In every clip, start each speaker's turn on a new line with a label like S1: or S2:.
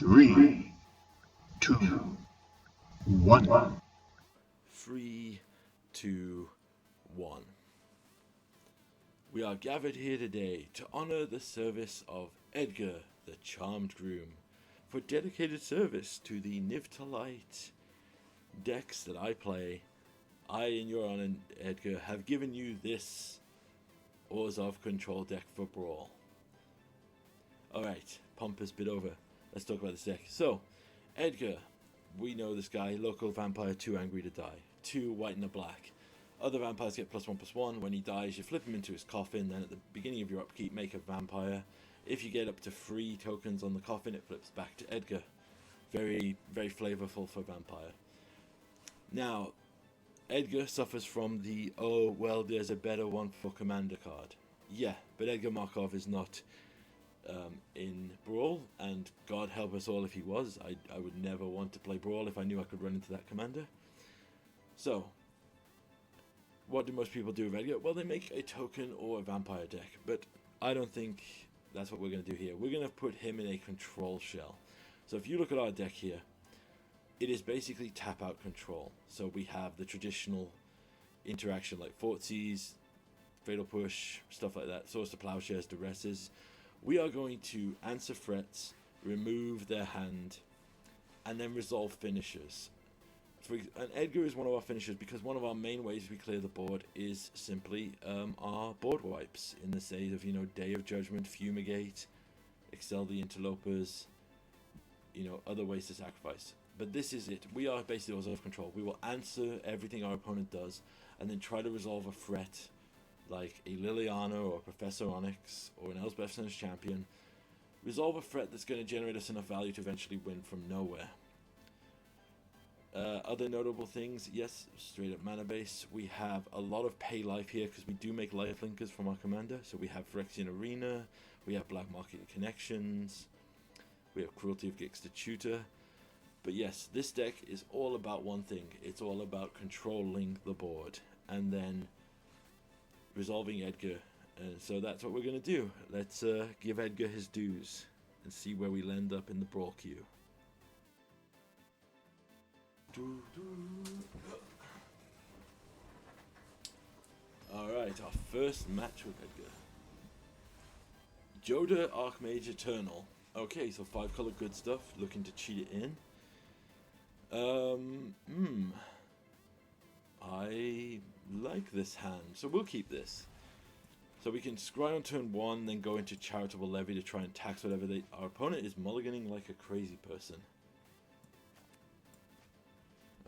S1: Three, two, one.
S2: 3, 2, 1. We are gathered here today to honor the service of Edgar, the Charmed Groom, for dedicated service to the Nivtalite decks that I play. I, in your honor, Edgar, have given you this Oars of Control deck for Brawl. Alright, pompous bit over. Let's talk about this deck. So, Edgar, we know this guy, local vampire, too angry to die. 2 white and a black. Other vampires get +1/+1. When he dies, you flip him into his coffin. Then at the beginning of your upkeep, make a vampire. If you get up to 3 tokens on the coffin, it flips back to Edgar. Very, very flavorful for vampire. Now, Edgar suffers from the, oh, well, there's a better one for commander card. Yeah, but Edgar Markov is not in Brawl, and God help us all if he was. I would never want to play Brawl if I knew I could run into that commander. So, what do most people do with Edgar? Well, they make a token or a vampire deck, but I don't think that's what we're going to do here. We're going to put him in a control shell. So if you look at our deck here, it is basically tap out control. So we have the traditional interaction like Fortsies, Fatal Push, stuff like that, Swords to Plowshares, Duresses. We are going to answer threats, remove their hand, and then resolve finishers. And Edgar is one of our finishers because one of our main ways we clear the board is simply our board wipes in the state of, Day of Judgment, Fumigate, Excel the Interlopers, other ways to sacrifice. But this is it. We are basically Oars of Control. We will answer everything our opponent does and then try to resolve a threat like a Liliana or a Professor Onyx or an Elsbeth's Champion. Resolve a threat that's going to generate us enough value to eventually win from nowhere. Other notable things, yes, straight up mana base. We have a lot of pay life here because we do make life linkers from our commander. So we have Phyrexian Arena, we have Black Market Connections, we have Cruelty of Gix the Tutor. But yes, this deck is all about one thing. It's all about controlling the board and then resolving Edgar. And so that's what we're going to do. Let's give Edgar his dues and see where we land up in the Brawl queue. Alright, our first match with Edgar. Joda Archmage Eternal. Okay, so 5-color good stuff. Looking to cheat it in. I like this hand, so we'll keep this. So we can scry on turn 1, then go into Charitable Levy to try and tax whatever our opponent is mulliganing like a crazy person.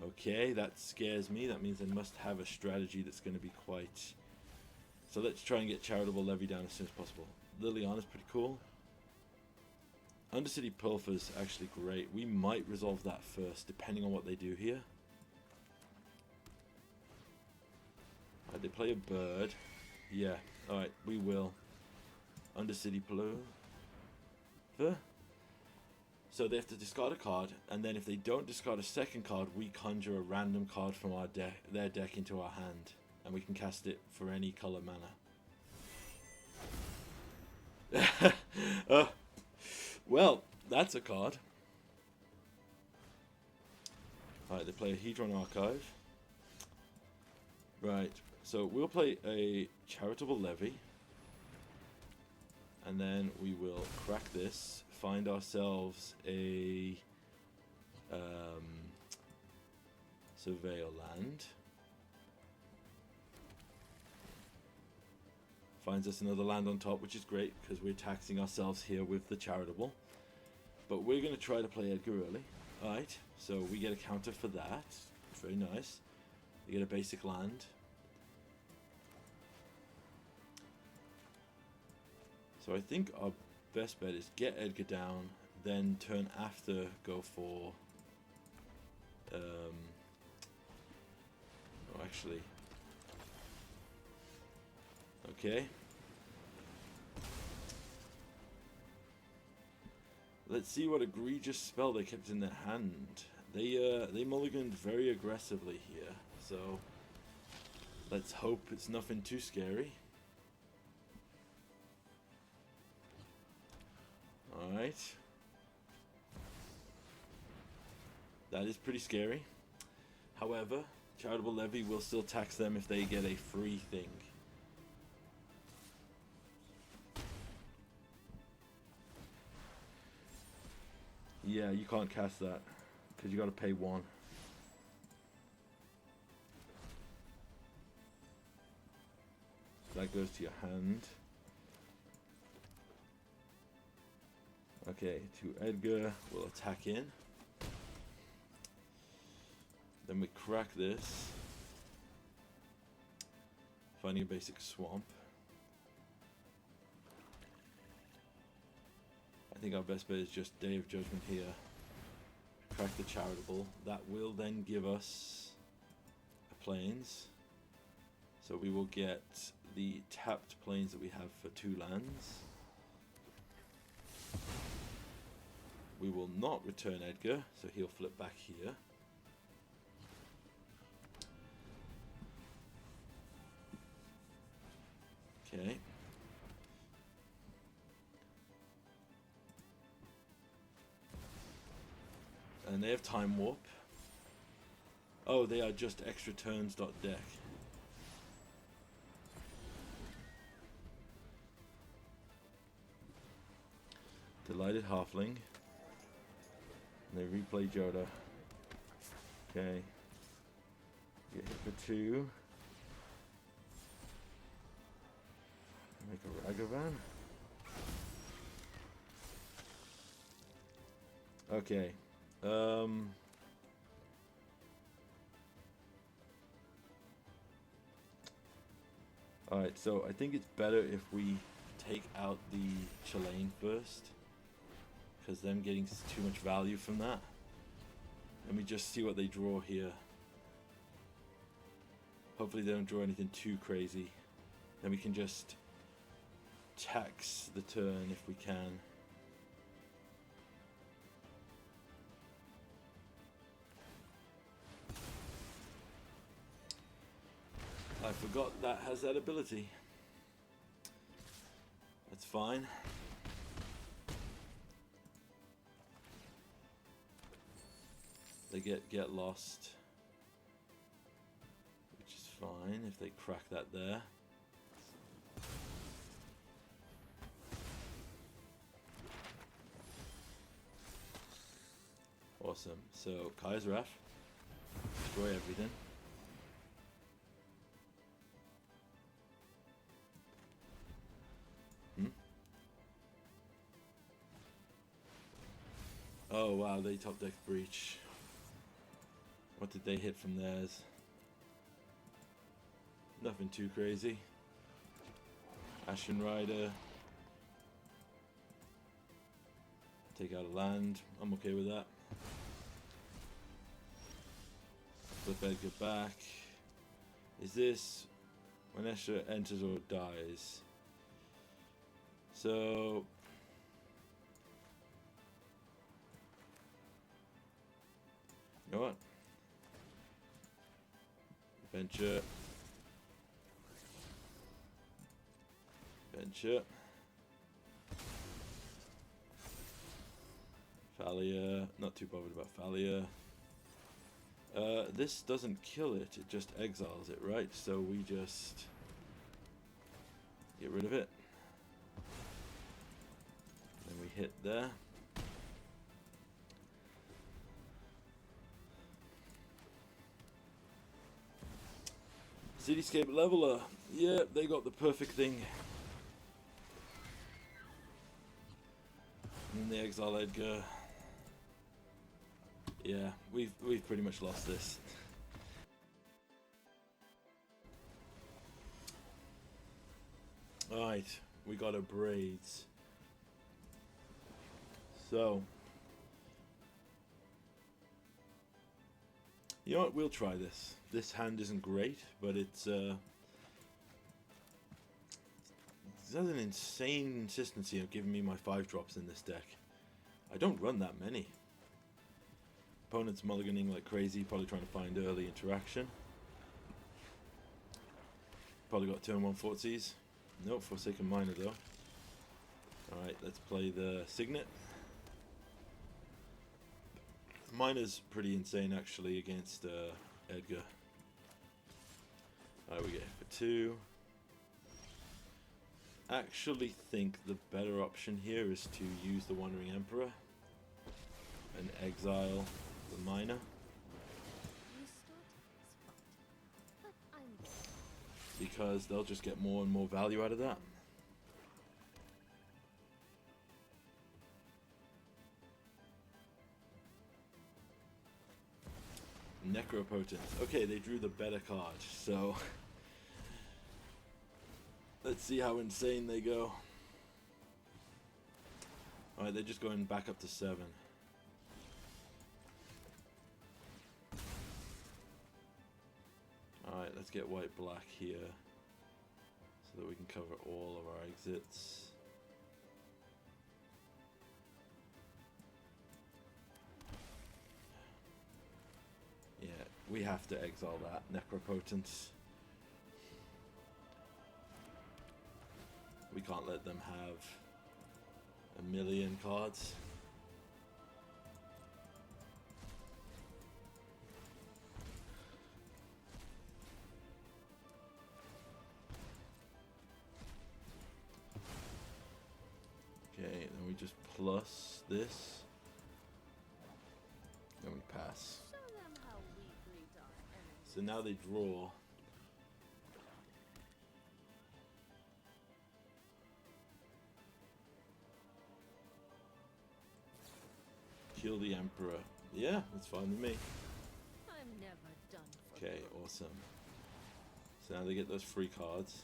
S2: Okay, that scares me. That means I must have a strategy that's going to be quite... So let's try and get Charitable Levy down as soon as possible. Liliana's pretty cool. Undercity Pilfer's actually great. We might resolve that first, depending on what they do here. Alright, they play a bird. Yeah, alright, we will. Undercity Pilfer. So they have to discard a card, and then if they don't discard a second card, we conjure a random card from their deck into our hand, and we can cast it for any color mana. Well, that's a card. Alright, they play a Hedron Archive. Right, so we'll play a Charitable Levy, and then we will crack this. Find ourselves a Surveyor Land. Finds us another land on top, which is great because we're taxing ourselves here with the Charitable. But we're going to try to play Edgar early. Alright, so we get a counter for that. Very nice. We get a basic land. So I think our best bet is get Edgar down, then turn after go for actually okay, let's see what egregious spell they kept in their hand. They mulliganed very aggressively here, so let's hope it's nothing too scary. Alright. That is pretty scary. However, Charitable Levy will still tax them if they get a free thing. Yeah, you can't cast that because you got to pay 1. That goes to your hand. Okay, to Edgar, we'll attack in. Then we crack this. Finding a basic swamp. I think our best bet is just Day of Judgment here. Crack the Charitable. That will then give us a Plains. So we will get the tapped Plains that we have for 2 lands. We will not return Edgar, so he'll flip back here. Okay. And they have Time Warp. Oh, they are just extra turns dot deck. Delighted Halfling. And they replay Joda. Okay. Get hit for 2. Make a Ragavan. Okay. Alright, so I think it's better if we take out the Chilean first, because them getting too much value from that. Let me just see what they draw here. Hopefully they don't draw anything too crazy. Then we can just tax the turn if we can. I forgot that has that ability. That's fine. They get lost, which is fine if they crack that there. Awesome. So Kai's Wrath, destroy everything. Oh wow, they top deck Breach. What did they hit from theirs? Nothing too crazy. Ashen Rider. Take out a land. I'm okay with that. Flip Edgar back. Is this when Escher enters or dies? So you know what? Venture. Thalia. Not too bothered about Thalia. This doesn't kill it, it just exiles it, right? So we just get rid of it. Then we hit there. Cityscape Leveler. Yeah, they got the perfect thing. And they exile Edgar. Yeah, we've pretty much lost this. Alright, we got our Braids. So you know what, we'll try this. This hand isn't great, but it's has an insane consistency of giving me my 5-drops in this deck. I don't run that many. Opponent's mulliganing like crazy, probably trying to find early interaction. Probably got turn 1 Fortsies. Nope, Forsaken Miner though. Alright, let's play the Signet. Miner's pretty insane actually against Edgar. Alright, we get hit for 2. Actually think the better option here is to use the Wandering Emperor and exile the Miner. Because they'll just get more and more value out of that. Necropotent. Okay, they drew the better card, so let's see how insane they go. Alright, they're just going back up to 7. Alright, let's get white-black here so that we can cover all of our exits. Yeah, we have to exile that Necropotent. We can't let them have a million cards. Okay, then we just plus this. Then we pass. So now they draw. Kill the Emperor. Yeah, that's fine with me.
S3: I'm never done for
S2: Okay, awesome. So now they get those free cards.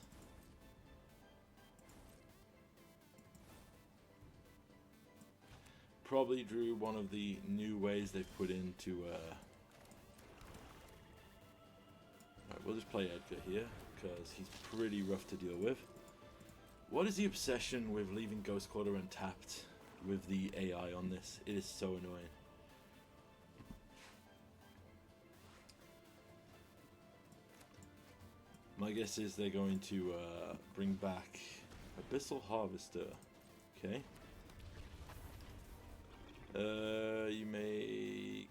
S2: Probably drew one of the new ways they've put into Alright, we'll just play Edgar here, because he's pretty rough to deal with. What is the obsession with leaving Ghost Quarter untapped with the AI on this? It is so annoying. My guess is they're going to bring back Abyssal Harvester. Okay. You may...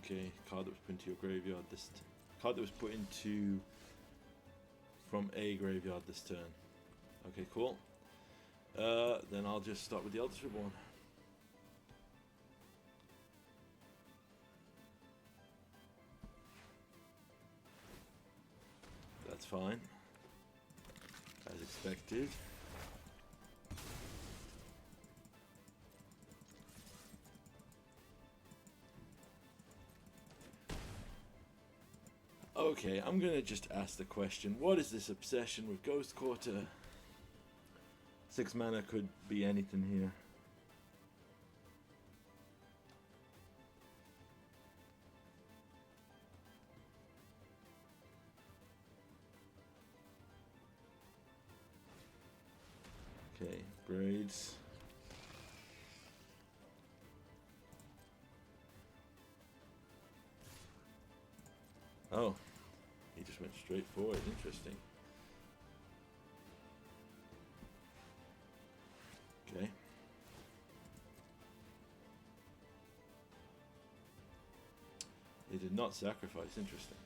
S2: Okay, card that was put into your graveyard this... Card that was put into... From a graveyard this turn. Okay, cool. Then I'll just start with the Eldest Reborn. That's fine. As expected. Okay, I'm gonna just ask the question, what is this obsession with Ghost Quarter? 6 mana could be anything here. Okay, braids. Oh, he just went straight forward. Interesting. Okay. They did not sacrifice. Interesting.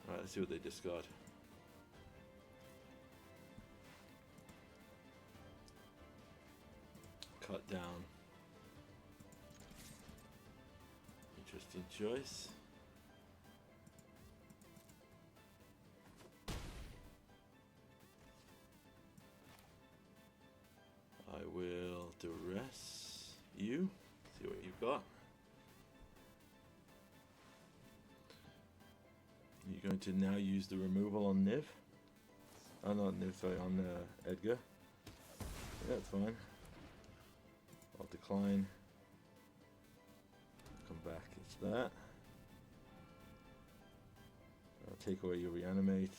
S2: Alright, let's see what they discard. Cut down. Interesting choice. I will duress you. See what you've got. You're going to now use the removal on Niv. Oh, not Niv, sorry, on Edgar. Yeah, that's fine. I'll decline. Come back, it's that. I'll take away your reanimate.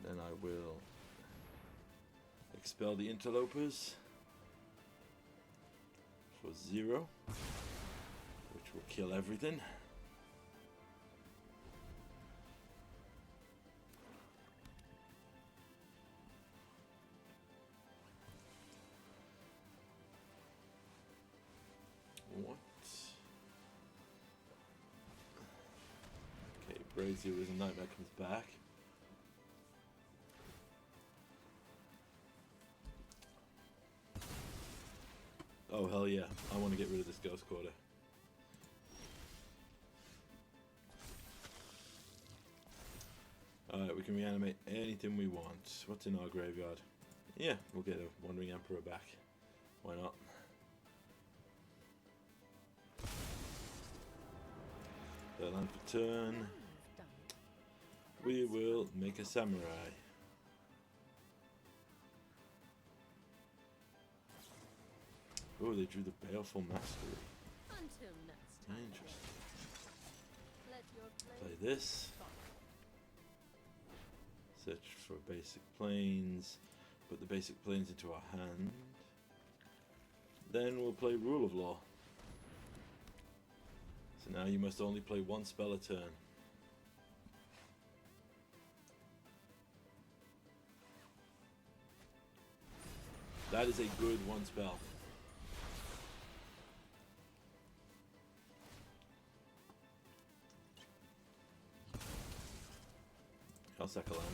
S2: Then I will expel the interlopers for 0, which will kill everything. crazy as a nightmare comes back. Oh hell yeah, I want to get rid of this Ghost Quarter. Alright, we can reanimate anything we want. What's in our graveyard? Yeah, we'll get a Wandering Emperor back. Why not? Third land for turn. We will make a Samurai. Oh, they drew the Baleful Mastery.
S3: Until next time.
S2: Interesting.
S3: Let your
S2: Play this. Search for basic planes. Put the basic planes into our hand. Then we'll play Rule of Law. So now you must only play one spell a turn. That is a good one spell. I'll sack a land.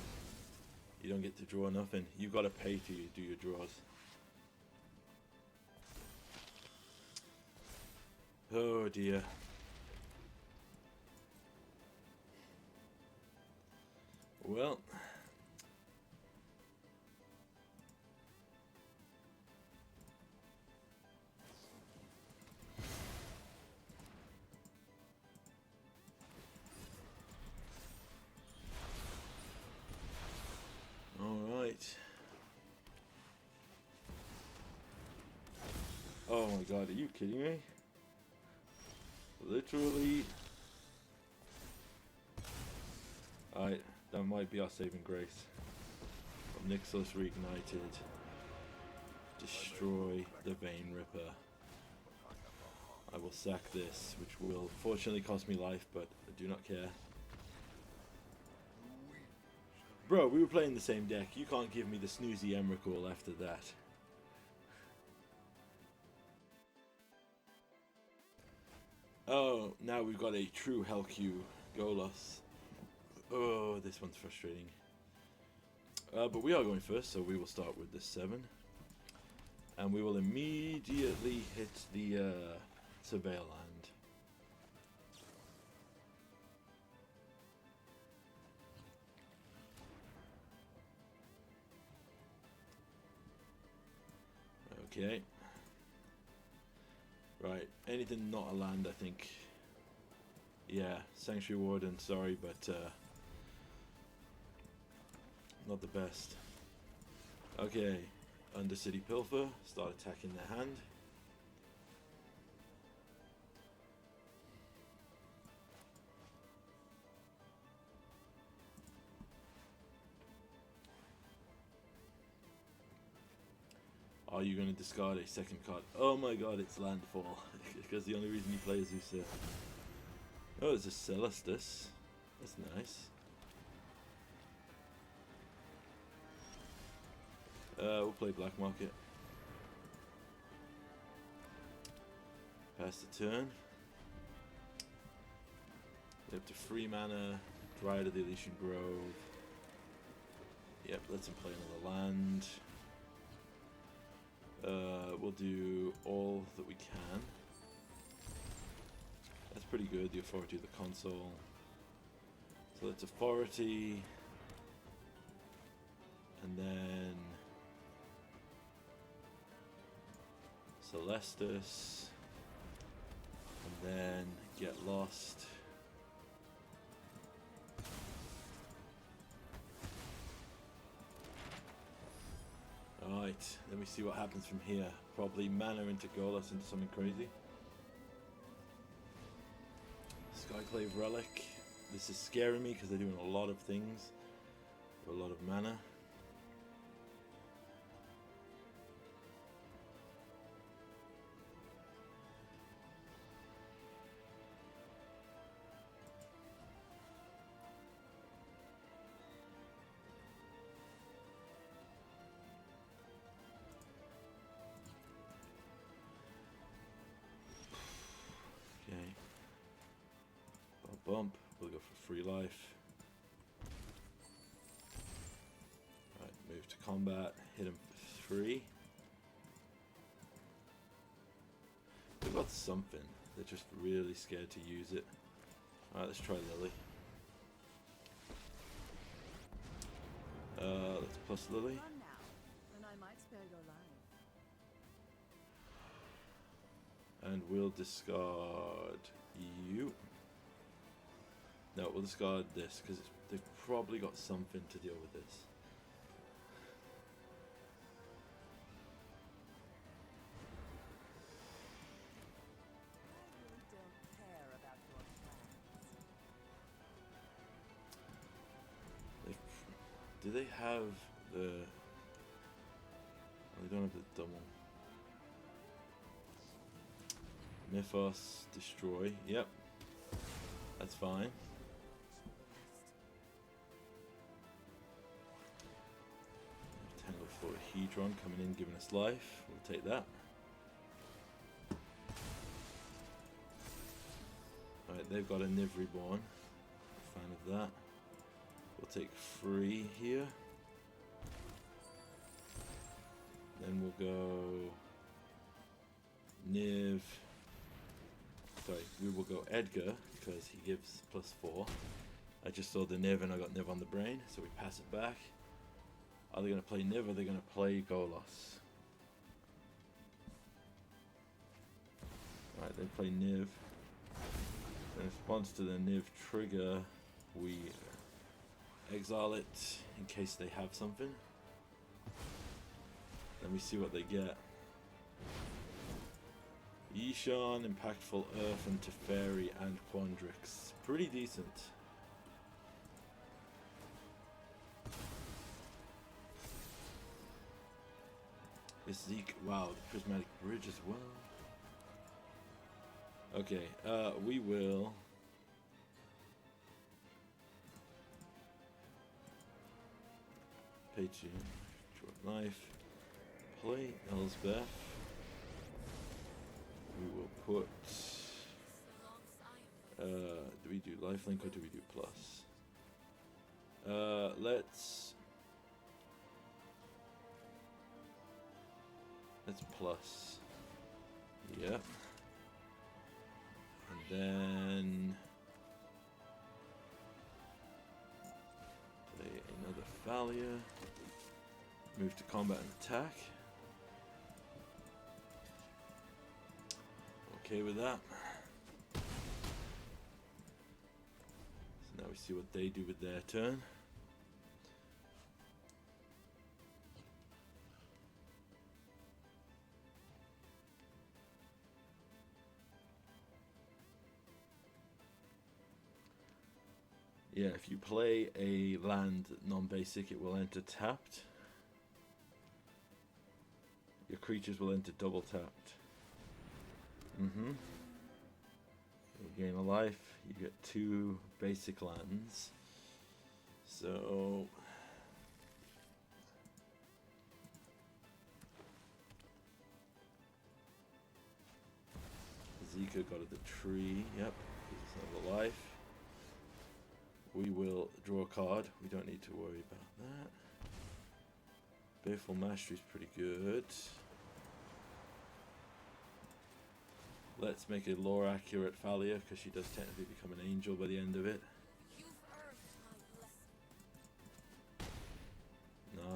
S2: You don't get to draw nothing. You've got to pay to do your draws. Oh dear. Well. Alright. Oh my god, are you kidding me? Literally. Alright, that might be our saving grace. Nixos reignited. Destroy the Vein Ripper. I will sack this, which will fortunately cost me life, but I do not care. Bro, we were playing the same deck. You can't give me the snoozy Emrakul after that. Oh, now we've got a true Hellq Golos. Oh, this one's frustrating. But we are going first, so we will start with the 7. And we will immediately hit the Surveil Land. Okay. Right, anything not a land, I think. Yeah, Sanctuary Warden, sorry, but not the best. Okay, Undercity Pilfer, start attacking their hand. Are you going to discard a second card? Oh my god, it's Landfall. Because the only reason you play is Zeus. Oh, it's a Celestus. That's nice. We'll play Black Market. Pass the turn. Up to 3 mana. Dryad of the Elysian Grove. Yep, let's him play another land. We'll do all that we can. That's pretty good, the Authority of the Console. So that's Authority. And then Celestus. And then Get Lost. Alright, let me see what happens from here. Probably mana into Golos into something crazy. Skyclave Relic. This is scaring me because they're doing a lot of things. A lot of mana. Okay. Bump. We'll go for free life. Alright, move to combat, hit him for 3. They've got something. They're just really scared to use it. Alright, let's try Lily. Let's plus Lily.
S3: Run now, and I might spare your life.
S2: And we'll discard you. No, we'll discard this because they've probably got something to deal with this.
S3: I really don't care about your plans.
S2: Do they have the... Oh, they don't have the double. Mythos, destroy. Yep. That's fine. Tangle for a Hedron coming in, giving us life. We'll take that. Alright, they've got a Niv Reborn. Fan of that. We'll take 3 here. Then we'll go Niv. Sorry, we will go Edgar because he gives +4. I just saw the Niv and I got Niv on the brain, so we pass it back. Are they going to play Niv or are they going to play Golos? Right, they play Niv. In response to the Niv trigger, we exile it in case they have something. Then we see what they get. Yishan, Impactful Earth, and Teferi, and Quandrix. Pretty decent. This Zeke, wow, the Prismatic Bridge as well. Okay, we will... Pay 2, short life, play Elsbeth. We will put... do we do lifelink or do we do plus? Let's plus. Yep. And then play another Thalia. Move to combat and attack. Okay with that. So now we see what they do with their turn. Yeah, if you play a land non-basic, it will enter tapped. Your creatures will enter double tapped. You gain a life, you get 2 basic lands. So Zika got at the tree, yep, gives us another life. We will draw a card, we don't need to worry about that. Baleful Mastery is pretty good. Let's make a lore accurate Thalia because she does technically become an angel by the end of it.
S3: You've earned my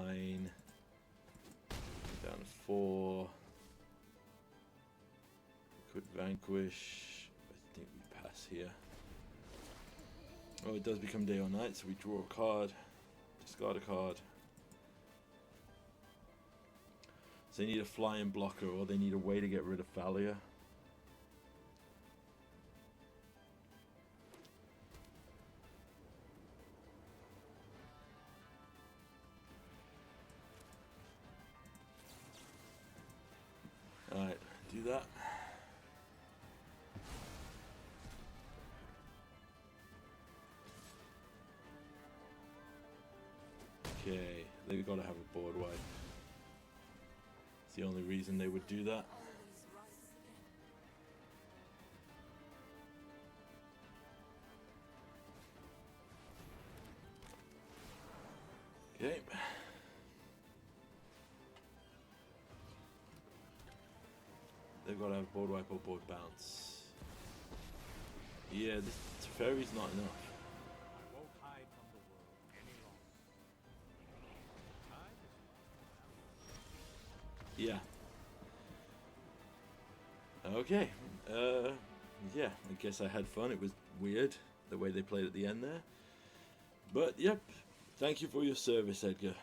S3: blessing.
S2: 9. Down to 4. Could vanquish. I think we pass here. Oh, it does become day or night, so we draw a card. Discard a card. So they need a flying blocker or they need a way to get rid of Thalia. Alright, do that. Okay, they've got to have a board wipe. It's the only reason they would do that.
S3: Always rises again.
S2: Okay. They've got to have board wipe or board bounce. Yeah, this Teferi's not enough.
S4: I won't hide from the world any longer. Time is
S2: Yeah. Okay. Yeah, I guess I had fun. It was weird the way they played at the end there. But, yep. Thank you for your service, Edgar.